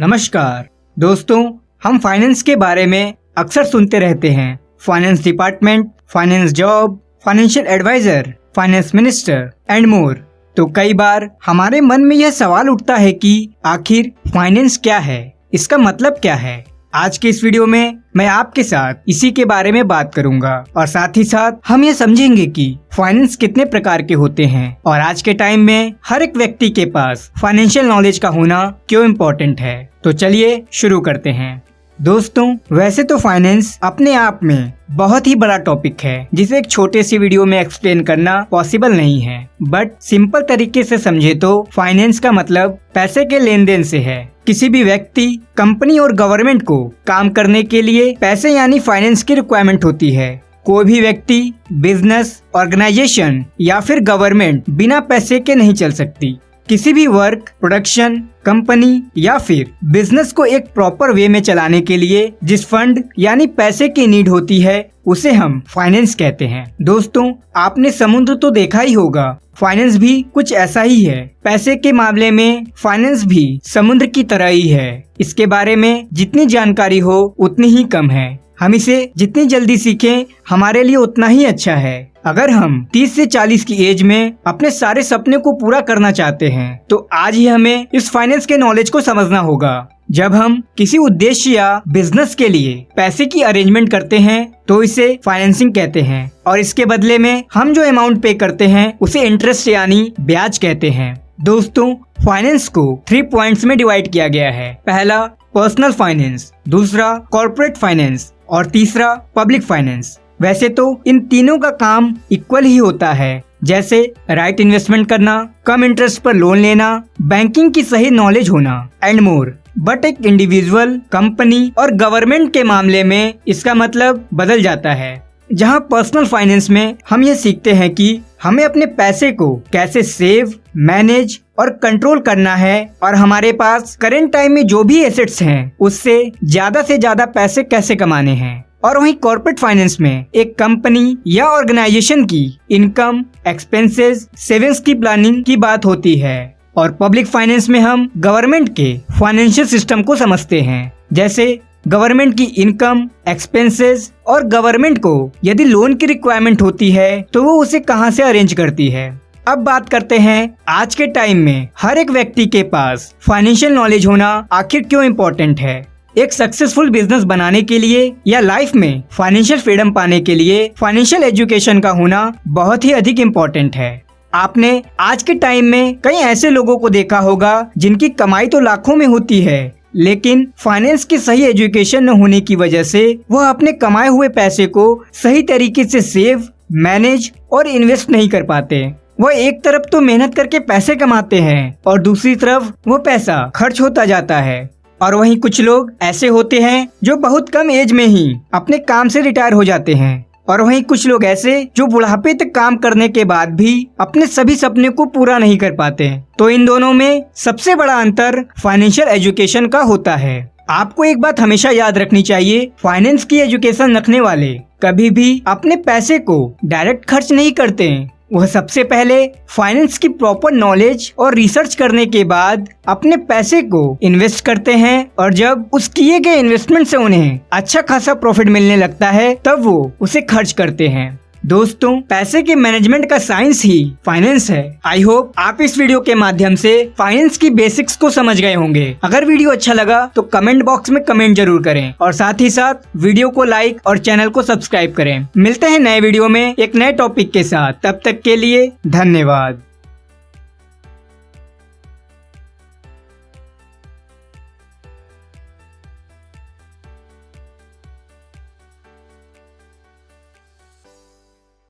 नमस्कार दोस्तों, हम फाइनेंस के बारे में अक्सर सुनते रहते हैं। Finance department, finance job, financial adviser, finance minister and more. तो कई बार हमारे मन में यह सवाल उठता है कि आखिर फाइनेंस क्या है, इसका मतलब क्या है। आज के इस वीडियो में मैं आपके साथ इसी के बारे में बात करूंगा और साथ ही साथ हम ये समझेंगे कि फाइनेंस कितने प्रकार के होते हैं और आज के टाइम में हर एक व्यक्ति के पास फाइनेंशियल नॉलेज का होना क्यों इम्पोर्टेंट है। तो चलिए शुरू करते हैं। दोस्तों, वैसे तो फाइनेंस अपने आप में बहुत ही बड़ा टॉपिक है जिसे एक छोटे सी वीडियो में एक्सप्लेन करना पॉसिबल नहीं है, बट सिंपल तरीके से समझे तो फाइनेंस का मतलब पैसे के लेन देन से है। किसी भी व्यक्ति, कंपनी और गवर्नमेंट को काम करने के लिए पैसे यानी फाइनेंस की रिक्वायरमेंट होती है। कोई भी व्यक्ति, बिजनेस, ऑर्गेनाइजेशन या फिर गवर्नमेंट बिना पैसे के नहीं चल सकती। किसी भी वर्क, प्रोडक्शन, कंपनी या फिर बिजनेस को एक प्रॉपर वे में चलाने के लिए जिस फंड यानी पैसे की नीड होती है उसे हम फाइनेंस कहते हैं। दोस्तों, आपने समुद्र तो देखा ही होगा, फाइनेंस भी कुछ ऐसा ही है। पैसे के मामले में फाइनेंस भी समुद्र की तरह ही है। इसके बारे में जितनी जानकारी हो उतनी ही कम है। हम इसे जितनी जल्दी सीखें हमारे लिए उतना ही अच्छा है। अगर हम 30 से 40 की एज में अपने सारे सपने को पूरा करना चाहते हैं तो आज ही हमें इस फाइनेंस के नॉलेज को समझना होगा। जब हम किसी उद्देश्य या बिजनेस के लिए पैसे की अरेंजमेंट करते हैं तो इसे फाइनेंसिंग कहते हैं और इसके बदले में हम जो अमाउंट पे करते हैं उसे इंटरेस्ट यानी ब्याज कहते हैं। दोस्तों, फाइनेंस को 3 पॉइंट्स में डिवाइड किया गया है। पहला पर्सनल फाइनेंस, दूसरा कॉर्पोरेट फाइनेंस और तीसरा पब्लिक फाइनेंस। वैसे तो इन तीनों का काम इक्वल ही होता है, जैसे राइट इन्वेस्टमेंट करना, कम इंटरेस्ट पर लोन लेना, बैंकिंग की सही नॉलेज होना एंड मोर। बट एक इंडिविजुअल, कंपनी और गवर्नमेंट के मामले में इसका मतलब बदल जाता है। जहां पर्सनल फाइनेंस में हम ये सीखते हैं कि हमें अपने पैसे को कैसे सेव, मैनेज और कंट्रोल करना है और हमारे पास करंट टाइम में जो भी एसेट्स हैं उससे ज्यादा से ज्यादा पैसे कैसे कमाने हैं। और वहीं कॉर्पोरेट फाइनेंस में एक कंपनी या ऑर्गेनाइजेशन की इनकम, एक्सपेंसेस, सेविंग्स की प्लानिंग की बात होती है। और पब्लिक फाइनेंस में हम गवर्नमेंट के फाइनेंशियल सिस्टम को समझते हैं, जैसे गवर्नमेंट की इनकम, एक्सपेंसेस और गवर्नमेंट को यदि लोन की रिक्वायरमेंट होती है तो वो उसे कहां से अरेंज करती है। अब बात करते हैं आज के टाइम में हर एक व्यक्ति के पास फाइनेंशियल नॉलेज होना आखिर क्यों इम्पोर्टेंट है। एक सक्सेसफुल बिजनेस बनाने के लिए या लाइफ में फाइनेंशियल फ्रीडम पाने के लिए फाइनेंशियल एजुकेशन का होना बहुत ही अधिक इम्पोर्टेंट है। आपने आज के टाइम में कई ऐसे लोगों को देखा होगा जिनकी कमाई तो लाखों में होती है, लेकिन फाइनेंस की सही एजुकेशन न होने की वजह से वह अपने कमाए हुए पैसे को सही तरीके से सेव, मैनेज और इन्वेस्ट नहीं कर पाते। वह एक तरफ तो मेहनत करके पैसे कमाते हैं और दूसरी तरफ वह पैसा खर्च होता जाता है। और वहीं कुछ लोग ऐसे होते हैं जो बहुत कम एज में ही अपने काम से रिटायर हो जाते हैं और वहीं कुछ लोग ऐसे जो बुढ़ापे तक काम करने के बाद भी अपने सभी सपने को पूरा नहीं कर पाते। तो इन दोनों में सबसे बड़ा अंतर फाइनेंशियल एजुकेशन का होता है। आपको एक बात हमेशा याद रखनी चाहिए, फाइनेंस की एजुकेशन रखने वाले कभी भी अपने पैसे को डायरेक्ट खर्च नहीं करते। वह सबसे पहले फाइनेंस की प्रॉपर नॉलेज और रिसर्च करने के बाद अपने पैसे को इन्वेस्ट करते हैं और जब उस किए गए इन्वेस्टमेंट से उन्हें अच्छा खासा प्रॉफिट मिलने लगता है तब वो उसे खर्च करते हैं। दोस्तों, पैसे के मैनेजमेंट का साइंस ही फाइनेंस है। आई होप आप इस वीडियो के माध्यम से फाइनेंस की बेसिक्स को समझ गए होंगे। अगर वीडियो अच्छा लगा तो कमेंट बॉक्स में कमेंट जरूर करें और साथ ही साथ वीडियो को लाइक और चैनल को सब्सक्राइब करें। मिलते हैं नए वीडियो में एक नए टॉपिक के साथ, तब तक के लिए धन्यवाद।